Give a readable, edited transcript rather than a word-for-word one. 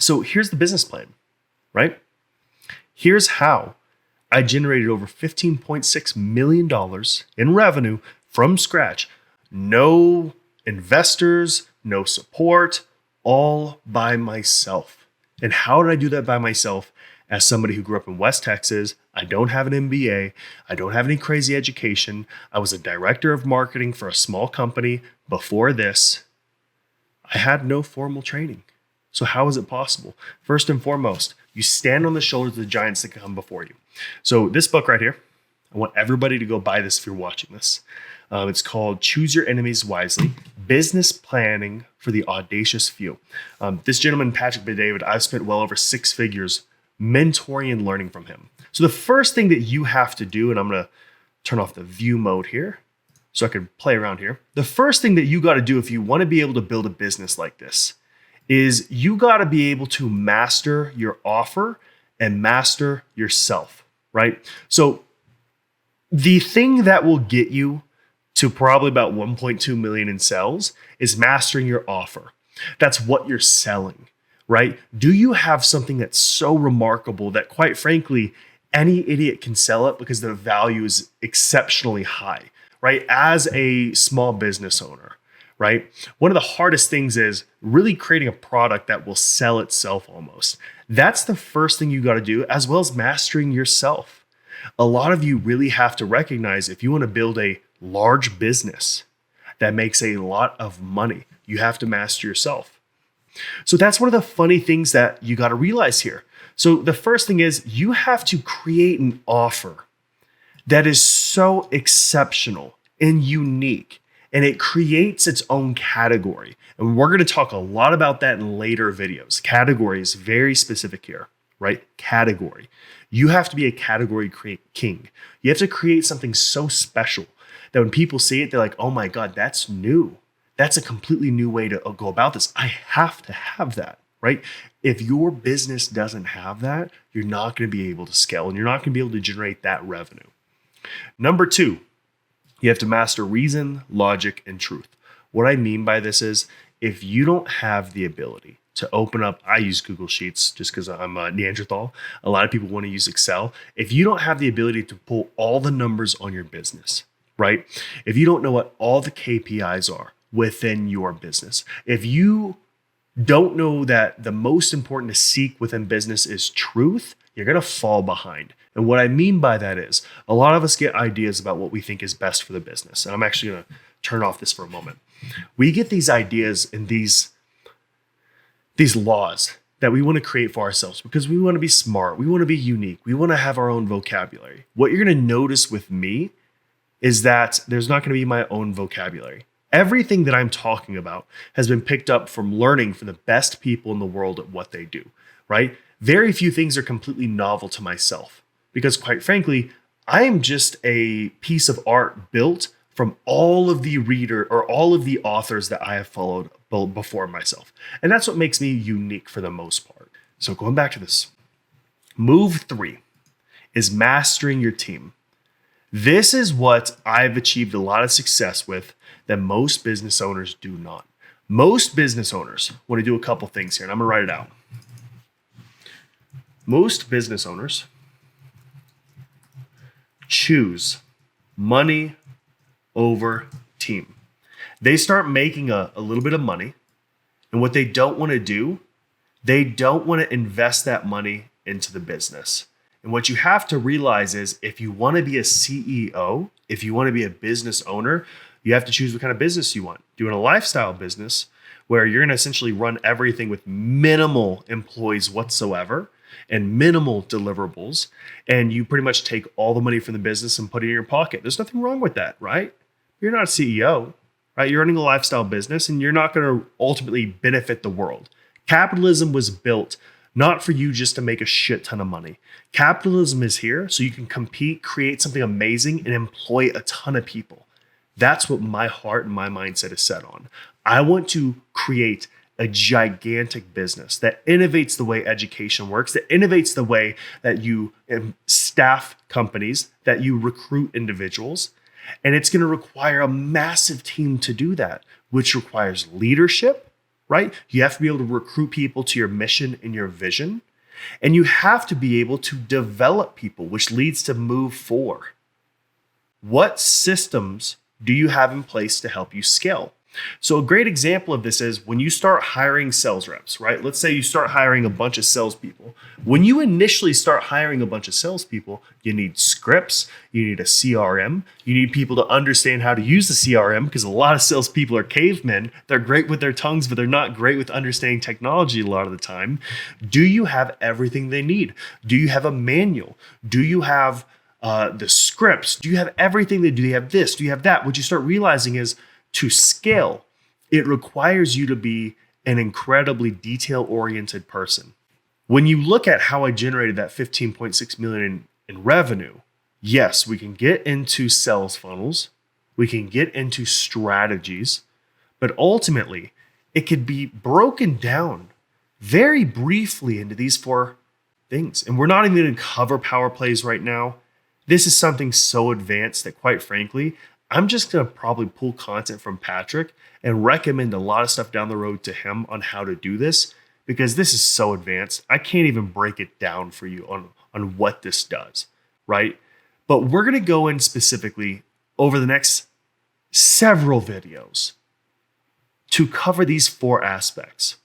So here's the business plan, right? Here's how I generated over $15.6 million in revenue from scratch. No investors, no support, all by myself. And how did I do that by myself? As somebody who grew up in West Texas, I don't have an MBA. I don't have any crazy education. I was a director of marketing for a small company before this. I had no formal training. So how is it possible? First and foremost, you stand on the shoulders of the giants that come before you. So this book right here, I want everybody to go buy this if you're watching this. It's called Choose Your Enemies Wisely, Business Planning for the Audacious Few. This gentleman, Patrick David, I've spent well over 6 figures mentoring and learning from him. So the first thing that you have to do, and I'm going to turn off the view mode here so I can play around here. The first thing that you got to do if you want to be able to build a business like this is you got to be able to master your offer and master yourself, right? So the thing that will get you to probably about 1.2 million in sales is mastering your offer. That's what you're selling, right? Do you have something that's so remarkable that, quite frankly, any idiot can sell it because the value is exceptionally high, right? As a small business owner, right? One of the hardest things is really creating a product that will sell itself almost. That's the first thing you got to do, as well as mastering yourself. A lot of you really have to recognize if you want to build a large business that makes a lot of money, you have to master yourself. So that's one of the funny things that you got to realize here. So the first thing is you have to create an offer that is so exceptional and unique, and it creates its own category. And we're going to talk a lot about that in later videos. Category is very specific here, right? Category. You have to be a category king. You have to create something so special that when people see it, they're like, oh my God, that's new. That's a completely new way to go about this. I have to have that, right? If your business doesn't have that, you're not going to be able to scale and you're not going to be able to generate that revenue. Number 2, you have to master reason, logic, and truth. What I mean by this is if you don't have the ability to open up, I use Google Sheets just because I'm a Neanderthal. A lot of people want to use Excel. If you don't have the ability to pull all the numbers on your business, right? If you don't know what all the KPIs are within your business, if you don't know that the most important to seek within business is truth, you're going to fall behind. And what I mean by that is a lot of us get ideas about what we think is best for the business. And I'm actually going to turn off this for a moment. We get these ideas and these laws that we want to create for ourselves because we want to be smart. We want to be unique. We want to have our own vocabulary. What you're going to notice with me is that there's not going to be my own vocabulary. Everything that I'm talking about has been picked up from learning from the best people in the world at what they do, right? Very few things are completely novel to myself because, quite frankly, I am just a piece of art built from all of the authors that I have followed before myself. And that's what makes me unique for the most part. So going back to this, move 3 is mastering your team. This is what I've achieved a lot of success with that most business owners do not. Most business owners want to do a couple things here, and I'm going to write it out. Most business owners choose money over team. They start making a little bit of money, and what they don't want to do, they don't want to invest that money into the business. And what you have to realize is if you want to be a CEO, if you want to be a business owner, you have to choose what kind of business you want. Doing a lifestyle business where you're going to essentially run everything with minimal employees whatsoever and minimal deliverables, and you pretty much take all the money from the business and put it in your pocket. There's nothing wrong with that, right? You're not a CEO, right? You're running a lifestyle business and you're not going to ultimately benefit the world. Capitalism was built not for you just to make a shit ton of money. Capitalism is here so you can compete, create something amazing, and employ a ton of people. That's what my heart and my mindset is set on. I want to create a gigantic business that innovates the way education works, that innovates the way that you staff companies, that you recruit individuals. And it's going to require a massive team to do that, which requires leadership, right? You have to be able to recruit people to your mission and your vision. And you have to be able to develop people, which leads to move forward. What systems do you have in place to help you scale? So a great example of this is when you start hiring sales reps, right? Let's say you start hiring a bunch of salespeople. When you initially start hiring a bunch of salespeople, you need scripts, you need a CRM, you need people to understand how to use the CRM because a lot of salespeople are cavemen. They're great with their tongues, but they're not great with understanding technology a lot of the time. Do you have everything they need? Do you have a manual? Do you have the scripts? Do you have everything they do? Do you have this? Do you have that? What you start realizing is to scale, it requires you to be an incredibly detail-oriented person. When you look at how I generated that 15.6 million in revenue, yes, we can get into sales funnels, we can get into strategies, but ultimately it could be broken down very briefly into these 4 things. And we're not even going to cover power plays right now. This is something so advanced that, quite frankly, I'm just going to probably pull content from Patrick and recommend a lot of stuff down the road to him on how to do this, because this is so advanced. I can't even break it down for you on what this does, right? But we're going to go in specifically over the next several videos to cover these 4 aspects.